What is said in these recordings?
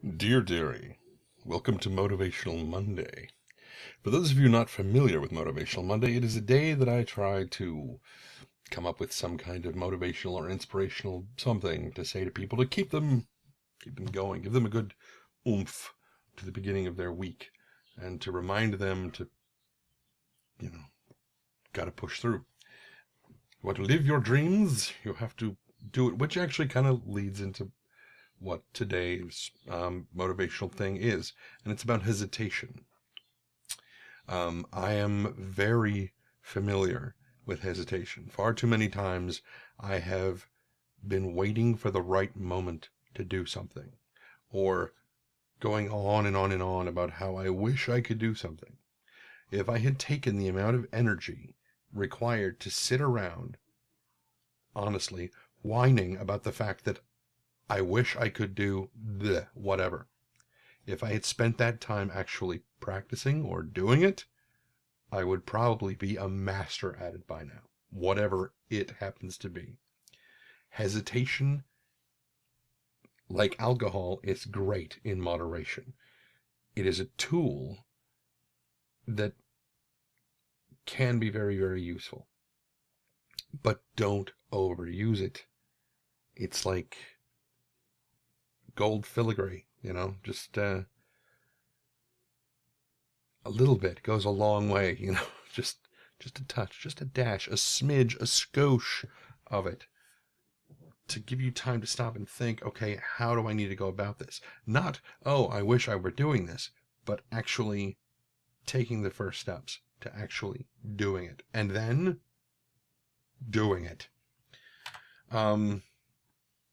Dear Dearie, welcome to Motivational Monday. For those of you not familiar with Motivational Monday, it is a day that I try to come up with some kind of motivational or inspirational something to say to people to keep them going, give them a good oomph to the beginning of their week, and to remind them to, gotta push through. You want to live your dreams, you have to do it, which actually kind of leads into what today's motivational thing is, and it's about hesitation. I am very familiar with hesitation. Far too many times I have been waiting for the right moment to do something, or going on and on and on about how I wish I could do something. If I had taken the amount of energy required to sit around, honestly, whining about the fact that I wish I could do the whatever. If I had spent that time actually practicing or doing it, I would probably be a master at it by now, whatever it happens to be. Hesitation, like alcohol, is great in moderation. It is a tool that can be very, very useful. But don't overuse it. It's like gold filigree, just a little bit goes a long way, just a touch, just a dash, a smidge, a skosh of it to give you time to stop and think, okay, how do I need to go about this? Not, oh, I wish I were doing this, but actually taking the first steps to actually doing it, and then doing it.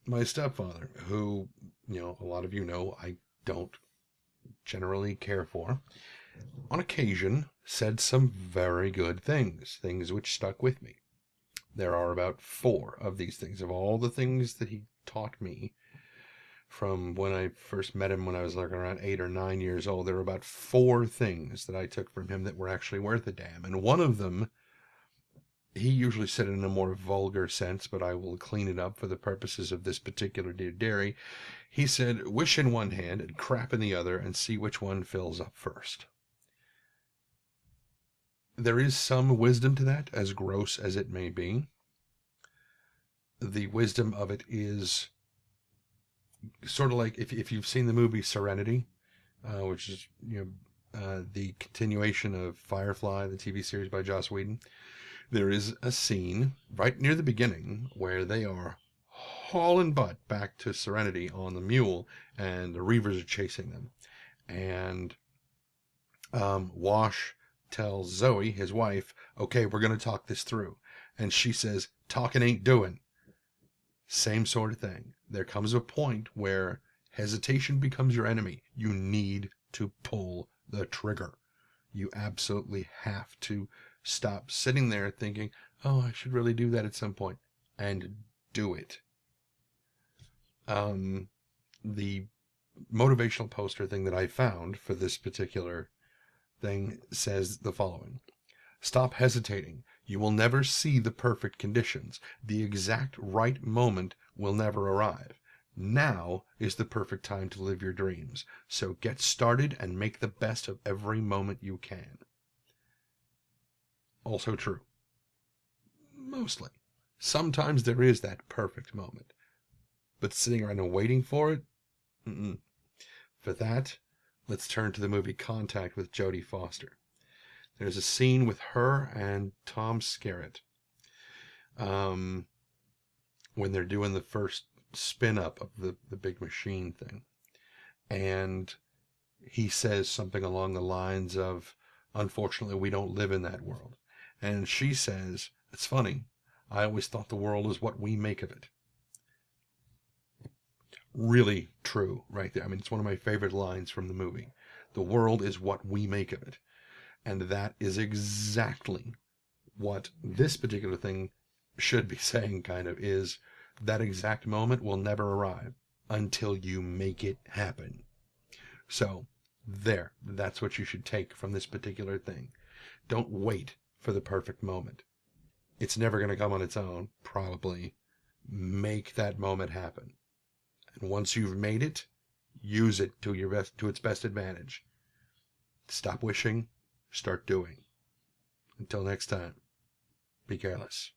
My stepfather, who, a lot of you know I don't generally care for, on occasion said some very good things which stuck with me. There are about 4 of these things. Of all the things that he taught me from when I first met him when I was like around 8 or 9 years old, there were about 4 things that I took from him that were actually worth a damn. And one of them, he usually said it in a more vulgar sense, but I will clean it up for the purposes of this particular Dear Dairy. He said, wish in one hand and crap in the other and see which one fills up first. There is some wisdom to that, as gross as it may be. The wisdom of it is sort of like if you've seen the movie Serenity, which is the continuation of Firefly, the TV series by Joss Whedon. There is a scene right near the beginning where they are hauling butt back to Serenity on the mule, and the Reavers are chasing them. And Wash tells Zoe, his wife, okay, we're going to talk this through. And she says, talking ain't doing. Same sort of thing. There comes a point where hesitation becomes your enemy. You need to pull the trigger. You absolutely have to stop sitting there thinking, oh, I should really do that at some point, and do it. The motivational poster thing that I found for this particular thing says the following: stop hesitating. You will never see the perfect conditions. The exact right moment will never arrive. Now is the perfect time to live your dreams. So get started and make the best of every moment you can. Also true. Mostly. Sometimes there is that perfect moment. But sitting around and waiting for it? For that, let's turn to the movie Contact with Jodie Foster. There's a scene with her and Tom Skerritt when they're doing the first spin-up of the big machine thing. And he says something along the lines of, unfortunately, we don't live in that world. And she says, it's funny, I always thought the world is what we make of it. Really true right there. I mean, it's one of my favorite lines from the movie. The world is what we make of it. And that is exactly what this particular thing should be saying, kind of, is that exact moment will never arrive until you make it happen. So, that's what you should take from this particular thing. Don't wait for the perfect moment. It's never going to come on its own, probably. Make that moment happen. And once you've made it, use it to its best advantage. Stop wishing, start doing. Until next time, be careless.